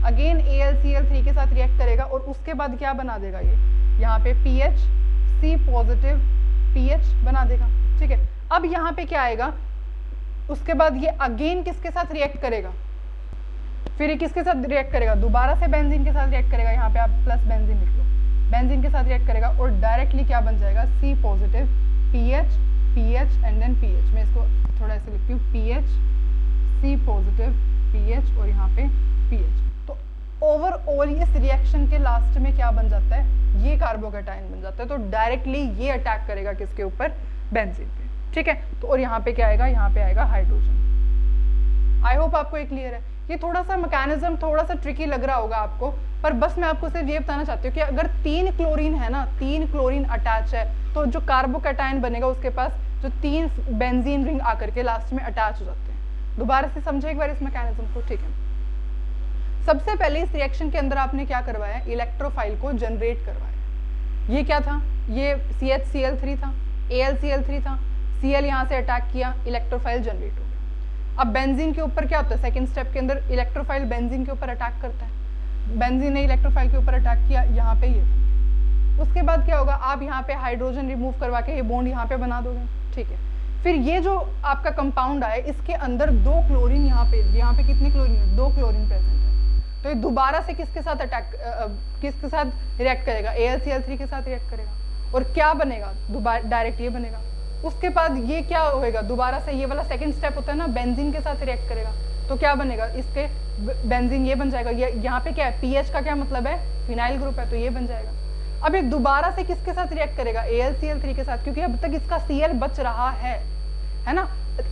अगेन AlCl3 के साथ रिएक्ट करेगा, और उसके बाद क्या बना देगा, ये यहाँ पे पीएच C पॉजिटिव पीएच बना देगा। ठीक है, अब यहाँ पे क्या आएगा, उसके बाद ये अगेन किसके साथ रिएक्ट करेगा, फिर ये किसके साथ रिएक्ट करेगा, दोबारा से बेंजीन के साथ रिएक्ट करेगा, यहाँ पे आप प्लस बेंजीन लिख लो, बेंजीन के साथ रिएक्ट करेगा और डायरेक्टली क्या बन जाएगा, C positive pH pH and then pH, मैं इसको थोड़ा ऐसे लिखती हूँ, पीएच C पॉजिटिव पीएच और यहाँ पे पीएच। तो ओवरऑल इस रिएक्शन के लास्ट में क्या बन जाता है, ये कार्बोकैटायन बन जाता है, तो डायरेक्टली ये अटैक करेगा किसके ऊपर, बेंजीन पे। ठीक है, तो और यहाँ पे क्या आएगा, यहाँ पे आएगा हाइड्रोजन। आई होप आपको ये क्लियर है। ये थोड़ा सा मैकेनिज्म थोड़ा सा ट्रिकी लग रहा होगा आपको, पर बस मैं आपको सिर्फ ये बताना चाहती हूँ कि अगर 3 क्लोरीन है ना, 3 क्लोरीन अटैच है, तो जो कार्बोकैटायन बनेगा उसके पास जो 3 बेंजीन रिंग आकर के लास्ट में अटैच हो जाते हैं। दोबारा से समझे एक बार इस मैकेनिज्म को। ठीक है, सबसे पहले इस रिएक्शन के अंदर आपने क्या करवाया, इलेक्ट्रोफाइल को जनरेट करवाया। ये क्या था, ये CHCl3 था, AlCl3 था, Cl यहाँ से अटैक किया, इलेक्ट्रोफाइल जनरेट हो गया। अब बेंजीन के ऊपर क्या होता है, सेकंड स्टेप के अंदर इलेक्ट्रोफाइल बेंजीन के ऊपर अटैक करता है, बेंजीन ने इलेक्ट्रोफाइल के ऊपर अटैक किया, यहाँ पे ये। उसके बाद क्या होगा, आप यहाँ पे हाइड्रोजन रिमूव करवा के ये बॉन्ड यहाँ पे बना दोगे। ठीक है, फिर ये जो आपका कंपाउंड आया इसके अंदर 2 क्लोरीन, यहाँ पे कितने क्लोरीन है, 2 क्लोरीन प्रेजेंट है, तो ये दोबारा से किसके साथ अटैक, किसके साथ रिएक्ट करेगा, AlCl3 के साथ रिएक्ट करेगा, और क्या बनेगा, दोबारा डायरेक्ट ये बनेगा। उसके बाद ये क्या होएगा, दोबारा से ये वाला सेकंड स्टेप होता है ना, बेंजीन के साथ रिएक्ट करेगा, तो क्या बनेगा, इसके बेंजीन ये बन जाएगा, ये यहाँ पे क्या है, पीएच का क्या मतलब है, फिनाइल ग्रुप है, तो ये बन जाएगा। अब ये दोबारा से किसके साथ रिएक्ट करेगा, AlCl3 के साथ, क्योंकि अब तक इसका Cl बच रहा है ना।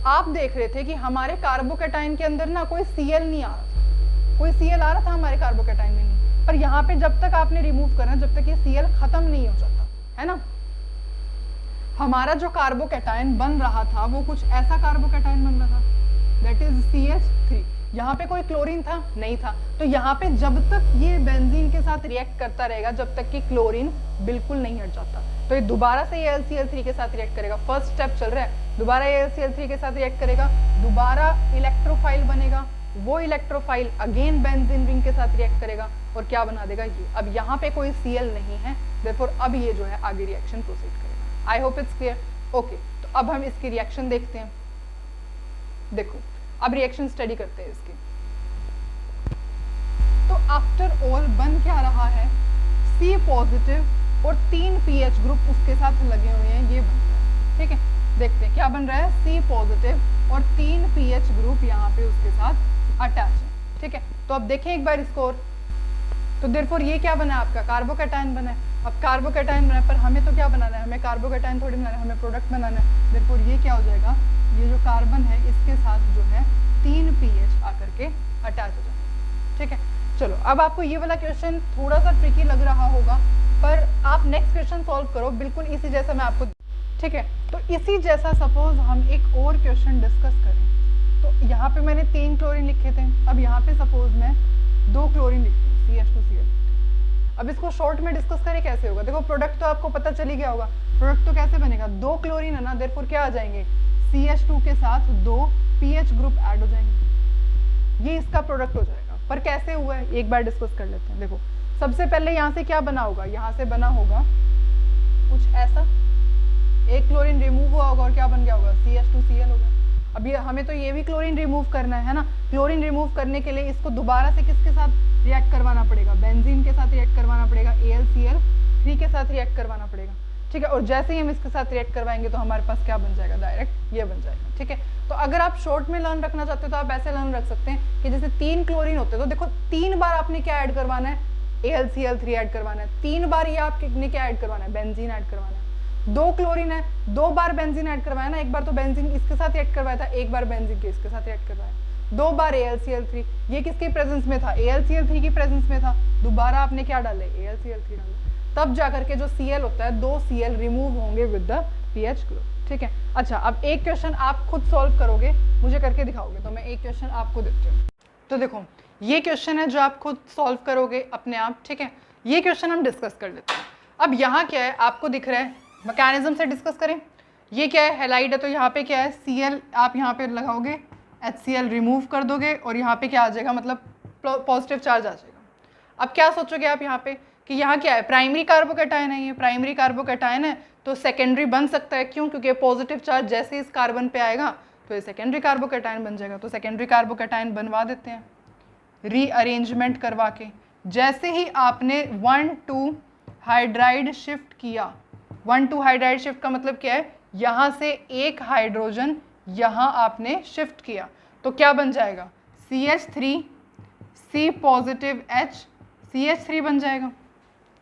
आप देख रहे थे कि हमारे कार्बोकैटायन के अंदर ना कोई Cl नहीं आ रहा था, कोई Cl आ रहा था हमारे कार्बोकैटायन में नहीं, पर यहाँ पे जब तक आपने रिमूव करना, जब तक ये Cl खत्म नहीं हो जाता है ना, हमारा जो कार्बोकैटायन बन रहा था वो कुछ ऐसा कार्बोकैटायन बन रहा था, दैट इज CH3। यहाँ पे कोई क्लोरीन था नहीं था, तो यहाँ पे जब तक ये बेंजीन के साथ रिएक्ट करता रहेगा जब तक कि क्लोरीन बिल्कुल नहीं हट जाता, तो ये दोबारा से AlCl3 के साथ रिएक्ट करेगा। फर्स्ट स्टेप चल रहा है, दोबारा AlCl3 के साथ रिएक्ट करेगा, दोबारा इलेक्ट्रोफाइल बनेगा, वो इलेक्ट्रोफाइल अगेन बेंजीन रिंग के साथ रिएक्ट करेगा और क्या बना देगा ये। अब यहाँ पे कोई Cl नहीं है, देयरफॉर अब ये जो है आगे रिएक्शन प्रोसीड करेगा। I hope it's clear. Okay, तो अब हम इसकी रिएक्शन देखते हैं। देखो अब रिएक्शन स्टडी करते हैं इसकी। तो आफ्टर ऑल बन क्या रहा है, C पॉजिटिव और 3 पीएच ग्रुप उसके साथ लगे हुए हैं, ये बन रहा है। ठीक है, देखते हैं क्या बन रहा है, C पॉजिटिव और 3 पीएच ग्रुप यहाँ पे उसके साथ अटैच है। ठीक है, तो अब देखें एक बार इसको। तो देयरफॉर ये क्या बना है आपका, कार्बोकैटायन बना है। अब कार्बोकैटायन बना है, पर हमें तो क्या बनाना है, हमें कार्बोकैटायन थोड़ी बनाना है, हमें प्रोडक्ट बनाना है। देयरफॉर ये क्या हो जाएगा, ये जो कार्बन है इसके साथ जो है 3 पीएच आकर के अटैच हो जाए। ठीक है, चलो अब आपको ये वाला क्वेश्चन थोड़ा सा ट्रिकी लग रहा होगा, पर आप नेक्स्ट क्वेश्चन सॉल्व करो बिल्कुल इसी जैसा मैं आपको। ठीक है, तो इसी जैसा सपोज हम एक और क्वेश्चन डिस्कस करें। तो यहाँ पे मैंने 3 क्लोरीन लिखे थे, अब यहाँ पे सपोज मैं 2 क्लोरीन लिखती हूँ, CH2Cl। अब इसको शॉर्ट में डिस्कस करें कैसे होगा। देखो प्रोडक्ट तो आपको पता चल ही गया होगा, प्रोडक्ट तो कैसे बनेगा, 2 क्लोरीन है ना, देयरफॉर क्या आ जाएंगे, CH2 के साथ 2 पीएच ग्रुप ऐड हो जाएंगे, ये इसका प्रोडक्ट हो जाएगा। पर कैसे हुआ है एक बार डिस्कस कर लेते हैं। देखो सबसे पहले यहाँ से क्या बना होगा, यहाँ से बना होगा कुछ ऐसा, एक क्लोरीन रिमूव हुआ होगा और क्या बन गया होगा, CH2Cl हो गया। अब ये हमें तो ये भी क्लोरीन रिमूव करना है ना, क्लोरीन रिमूव करने के लिए इसको दोबारा से किसके साथ रिएक्ट करवाना पड़ेगा, बेंजीन के साथ रिएक्ट करवाना पड़ेगा, AlCl3 के साथ रिएक्ट करवाना पड़ेगा, ठीक है। और जैसे ही हम इसके साथ रिएक्ट करवाएंगे तो हमारे पास क्या बन जाएगा, डायरेक्ट ये बन जाएगा, ठीक है। तो अगर आप शॉर्ट में लर्न रखना चाहते हो तो आप ऐसे लर्न रख सकते हैं कि जैसे 3 क्लोरीन होते हैं तो देखो 3 बार आपने क्या ऐड करवाना है, AlCl3 ऐड करवाना है, 3 बार ये आपने क्या ऐड करवाना है, बेंजीन ऐड करवाना है। 2 क्लोरीन है, 2 बार बेंजीन ऐड करवाया ना, एक बार तो बेंजीन इसके साथ ऐड करवाया था, एक बार बेंजीन के इसके साथ ऐड करवाया, 2 बार AlCl3, ये किसके प्रेजेंस में था, AlCl3 की प्रेजेंस में था, दोबारा आपने क्या डाले, AlCl3 डाले, तब जाकर के जो Cl होता है 2 Cl रिमूव होंगे विद द pH ग्रुप, ठीक है। अच्छा, अब एक क्वेश्चन आप खुद सॉल्व करोगे, मुझे करके दिखाओगे, तो मैं एक क्वेश्चन आपको देती हूँ। तो देखो ये क्वेश्चन है जो आप खुद सॉल्व करोगे अपने आप, ठीक है। ये क्वेश्चन हम डिस्कस कर लेते हैं। अब यहाँ क्या है आपको दिख रहा है, मैकेनिज्म से डिस्कस करें। ये क्या है, हैलाइड है, तो यहाँ पे क्या है, Cl आप यहाँ पे लगाओगे, HCl रिमूव कर दोगे और यहाँ पे क्या आ जाएगा, मतलब पॉजिटिव चार्ज आ जाएगा। अब क्या सोचोगे आप यहाँ पे कि यहाँ क्या है, प्राइमरी कार्बोकैटायन है, ये प्राइमरी कार्बोकैटायन है तो सेकेंडरी बन सकता है, क्यों, क्योंकि पॉजिटिव चार्ज जैसे इस कार्बन पे आएगा तो ये सेकेंडरी कार्बोकैटायन बन जाएगा। तो सेकेंडरी कार्बोकैटायन बनवा देते हैं रीअरेंजमेंट करवा के। जैसे ही आपने 1,2 हाइड्राइड शिफ्ट किया, 1,2 हाइड्राइड शिफ्ट का मतलब क्या है, यहाँ से एक हाइड्रोजन यहाँ आपने शिफ्ट किया तो क्या बन जाएगा, CH3 C positive H CH3 बन जाएगा,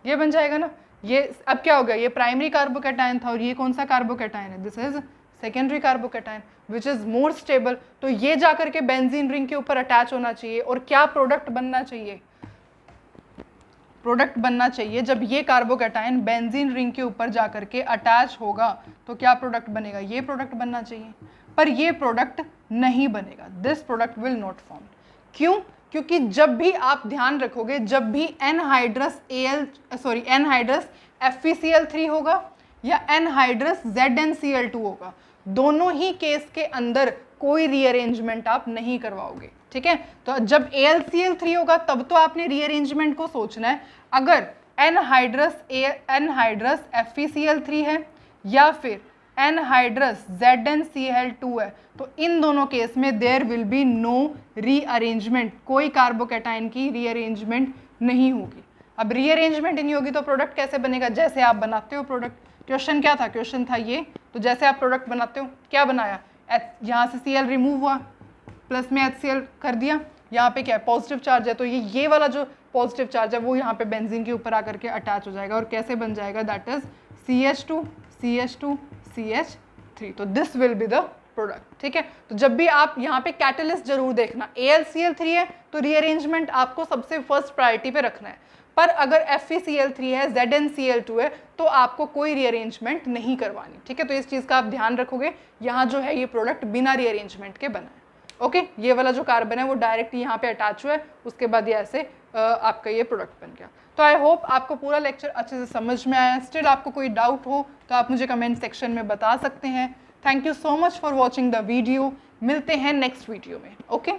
ये बन जाएगा ना। ये अब क्या हो गया, ये प्राइमरी कार्बोकैटायन था और ये कौन सा कार्बोकैटायन है, this is secondary carbocation which is more stable. तो ये जाकर के बेंजीन रिंग के ऊपर अटैच होना चाहिए और क्या प्रोडक्ट बनना चाहिए, प्रोडक्ट बनना चाहिए। जब ये कार्बोकैटायन बेंजीन रिंग के ऊपर जाकर के अटैच होगा तो क्या प्रोडक्ट बनेगा, ये प्रोडक्ट बनना चाहिए, पर ये प्रोडक्ट नहीं बनेगा, this product will not form. क्यों, क्योंकि जब भी आप ध्यान रखोगे, जब भी एनहाइड्रस FeCl3 होगा या एनहाइड्रस ZnCl2 होगा, दोनों ही केस के अंदर कोई रीअरेंजमेंट आप नहीं करवाओगे, ठीक है। तो जब AlCl3 होगा तब तो आपने रीअरेंजमेंट को सोचना है। अगर एनहाइड्रस FeCl3 है या फिर एनहाइड्रस ZnCl2 है तो इन दोनों केस में there will be no rearrangement, कोई कार्बोकैटायन की रीअरेंजमेंट नहीं होगी। अब रीअरेंजमेंट नहीं होगी तो प्रोडक्ट कैसे बनेगा, जैसे आप बनाते हो प्रोडक्ट। क्वेश्चन क्या था, क्वेश्चन था ये, तो जैसे आप प्रोडक्ट बनाते हो क्या बनाया, यहाँ से Cl रिमूव हुआ, प्लस में HCl कर दिया, यहाँ पे क्या है पॉजिटिव चार्ज है तो ये वाला जो पॉजिटिव चार्ज है वो यहाँ पे बेंजीन के ऊपर आकर के अटैच हो जाएगा और कैसे बन जाएगा, that is CH2 CH2 CH3। तो this will be the product, ठीक है। तो जब भी आप यहाँ पे कैटलिस्ट जरूर देखना, AlCl3 है तो रीअरेंजमेंट आपको सबसे फर्स्ट प्रायोरिटी पे रखना है, पर अगर FeCl3 है ZnCl2 है तो आपको कोई रीअरेंजमेंट नहीं करवानी, ठीक है। तो इस चीज़ का आप ध्यान रखोगे। यहाँ जो है ये प्रोडक्ट बिना रीअरेंजमेंट के बना है, ओके। ये वाला जो कार्बन है वो डायरेक्ट यहाँ पे अटैच हुआ है, उसके बाद ये ऐसे आपका ये प्रोडक्ट बन गया। तो आई होप आपको पूरा लेक्चर अच्छे से समझ में आया। स्टिल आपको कोई डाउट हो तो आप मुझे कमेंट सेक्शन में बता सकते हैं। Thank you so much for watching the video. मिलते हैं नेक्स्ट वीडियो में, ओके।